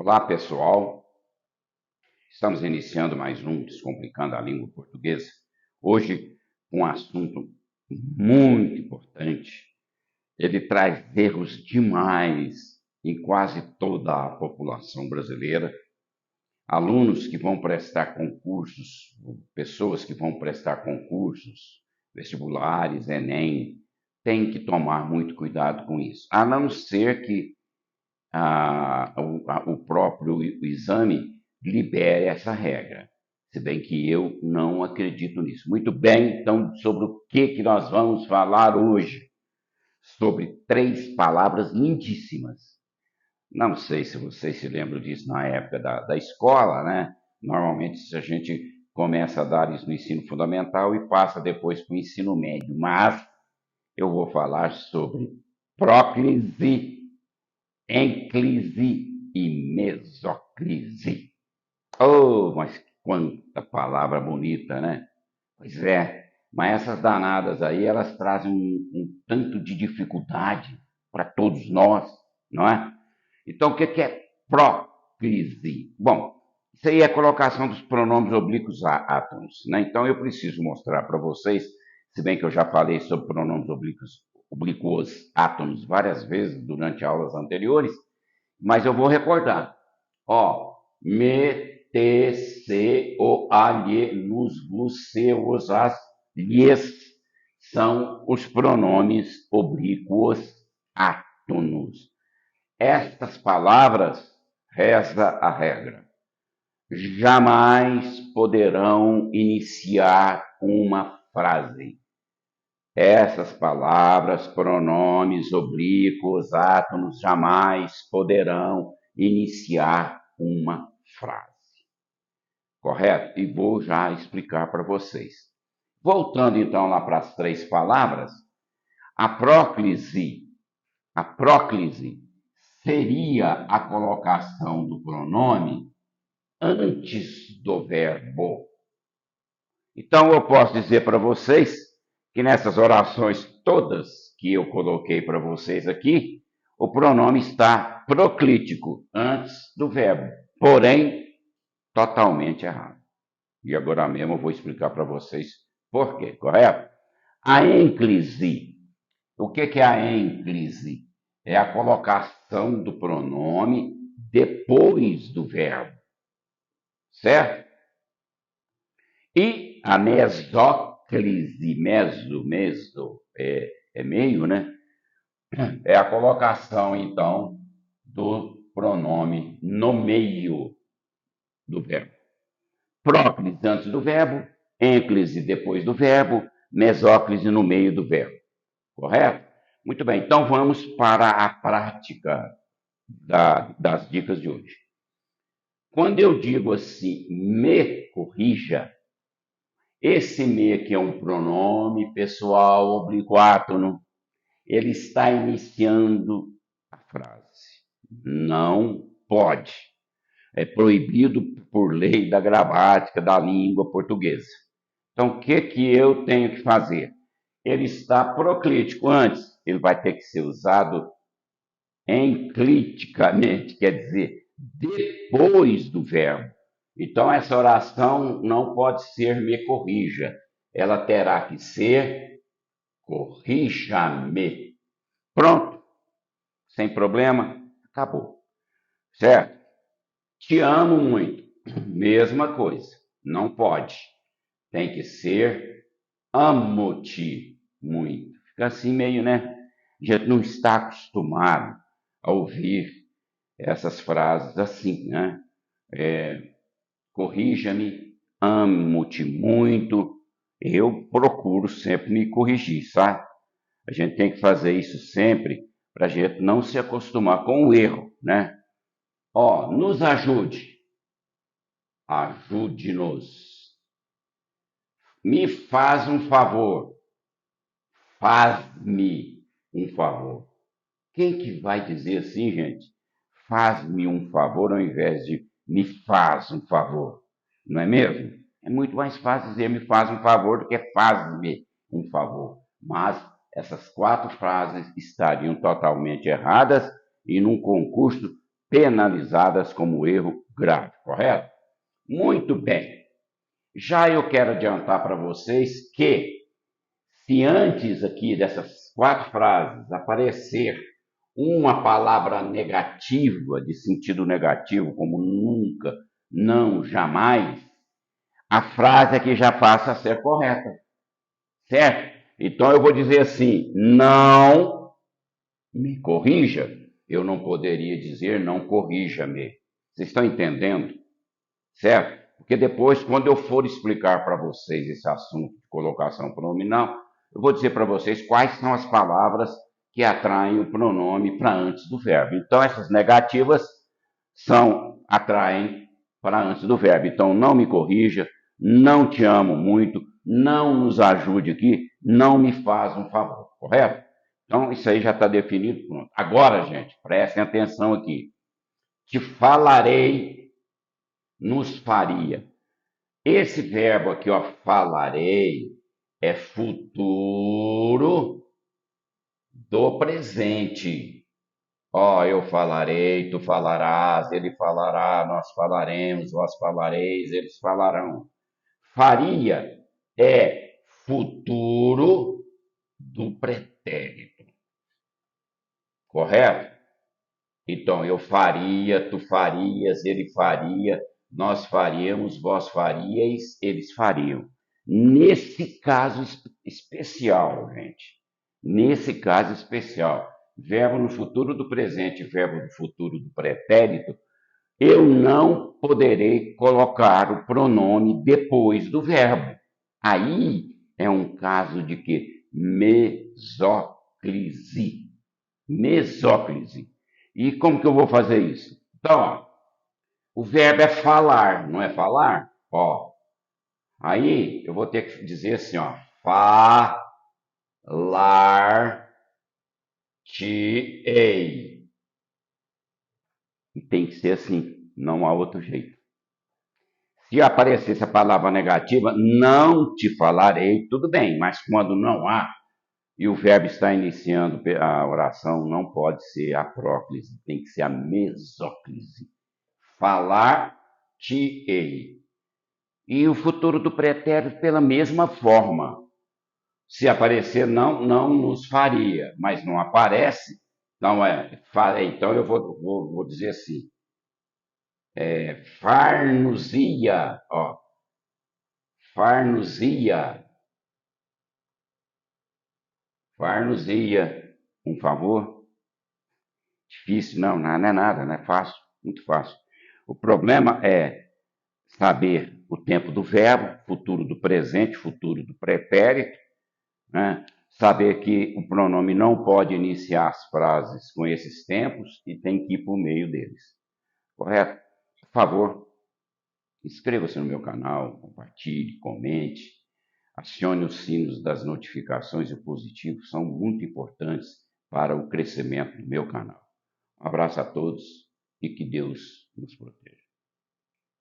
Olá, pessoal. Estamos iniciando mais um Descomplicando a Língua Portuguesa. Hoje, um assunto muito importante. Ele traz erros demais em quase toda a população brasileira. Alunos que vão prestar concursos, pessoas que vão prestar concursos, vestibulares, Enem, têm que tomar muito cuidado com isso. A não ser que o próprio exame libere essa regra, se bem que eu não acredito nisso. Muito bem, então, sobre o que nós vamos falar hoje? Sobre 3 palavras lindíssimas. Não sei se vocês se lembram disso na época da escola, né? Normalmente a gente começa a dar isso no ensino fundamental e passa depois para o ensino médio, mas eu vou falar sobre próclise, ênclise e mesóclise. Oh, mas quanta palavra bonita, né? Pois é, mas essas danadas aí, elas trazem um tanto de dificuldade para todos nós, não é? Então, o que é próclise? Bom, isso aí é a colocação dos pronomes oblíquos átomos, né? Então, eu preciso mostrar para vocês, se bem que eu já falei sobre pronomes oblíquos átomos várias vezes durante aulas anteriores, mas eu vou recordar. Ó, me, te, se, o, a, lhe, nos, vos, se, os, as, lhes são os pronomes oblíquos átonos. Estas palavras, reza a regra, jamais poderão iniciar uma frase. Essas palavras, pronomes oblíquos, átomos, jamais poderão iniciar uma frase. Correto? E vou já explicar para vocês. Voltando então lá para as 3 palavras, a próclise seria a colocação do pronome antes do verbo. Então eu posso dizer para vocês que nessas orações todas que eu coloquei para vocês aqui, o pronome está proclítico antes do verbo, porém totalmente errado. E agora mesmo eu vou explicar para vocês por quê, correto? A ênclise. O que é a ênclise? É a colocação do pronome depois do verbo, certo? E a mesóclise, meso, é meio, né? É a colocação, então, do pronome no meio do verbo. Próclise antes do verbo, ênclise depois do verbo, mesóclise no meio do verbo. Correto? Muito bem, então vamos para a prática das dicas de hoje. Quando eu digo assim, me corrija, esse me aqui é um pronome pessoal oblíquo átono, ele está iniciando a frase. Não pode. É proibido por lei da gramática da língua portuguesa. Então, o que eu tenho que fazer? Ele está proclítico antes, ele vai ter que ser usado encliticamente, quer dizer, depois do verbo. Então, essa oração não pode ser me corrija, ela terá que ser corrija-me. Pronto, sem problema, acabou. Certo? Te amo muito, mesma coisa, não pode. Tem que ser amo-te muito. Fica assim meio, né? A gente não está acostumado a ouvir essas frases assim, né? Corrija-me, amo-te muito. Eu procuro sempre me corrigir, sabe? A gente tem que fazer isso sempre para a gente não se acostumar com o erro, né? Ó, nos ajude. Ajude-nos. Me faz um favor. Faz-me um favor. Quem que vai dizer assim, gente? Faz-me um favor ao invés de me faz um favor. Não é mesmo? É muito mais fácil dizer me faz um favor do que faz-me um favor. Mas essas 4 frases estariam totalmente erradas e num concurso penalizadas como erro grave, correto? Muito bem. Já eu quero adiantar para vocês que, se antes aqui dessas 4 frases aparecer uma palavra negativa, de sentido negativo, como nunca, não, jamais, a frase aqui já passa a ser correta, certo? Então eu vou dizer assim: não me corrija. Eu não poderia dizer não corrija-me. Vocês estão entendendo? Certo? Porque depois, quando eu for explicar para vocês esse assunto de colocação pronominal, eu vou dizer para vocês quais são as palavras que atraem o pronome para antes do verbo. Então, essas negativas atraem para antes do verbo. Então, não me corrija, não te amo muito, não nos ajude aqui, não me faz um favor, correto? Então, isso aí já está definido. Pronto. Agora, gente, prestem atenção aqui. Te falarei, nos faria. Esse verbo aqui, ó, falarei, é futuro do presente. Ó, eu falarei, tu falarás, ele falará, nós falaremos, vós falareis, eles falarão. Faria é futuro do pretérito. Correto? Então, eu faria, tu farias, ele faria, nós faríamos, vós faríeis, eles fariam. Nesse caso especial, gente, nesse caso especial, verbo no futuro do presente, verbo no futuro do pretérito, eu não poderei colocar o pronome depois do verbo. Aí é um caso de que? Mesóclise. Mesóclise. E como que eu vou fazer isso? Então, ó, o verbo é falar, não é falar? Ó, aí eu vou ter que dizer assim, ó, falar-te-ei. E tem que ser assim, não há outro jeito. Se aparecesse a palavra negativa, não te falarei, tudo bem, mas quando não há, e o verbo está iniciando a oração, não pode ser a próclise, tem que ser a mesóclise. Falar-te-ei. E o futuro do pretérito pela mesma forma. Se aparecer não, não nos faria, mas não aparece, então então eu vou dizer assim, far-nos-ia, ó, far-nos-ia, far-nos-ia, um favor? Difícil, não é nada, não é fácil, muito fácil. O problema é saber o tempo do verbo, futuro do presente, futuro do pretérito, né? Saber que o pronome não pode iniciar as frases com esses tempos e tem que ir por meio deles. Correto? Por favor, inscreva-se no meu canal, compartilhe, comente, acione os sinos das notificações e o positivo, são muito importantes para o crescimento do meu canal. Um abraço a todos e que Deus nos proteja.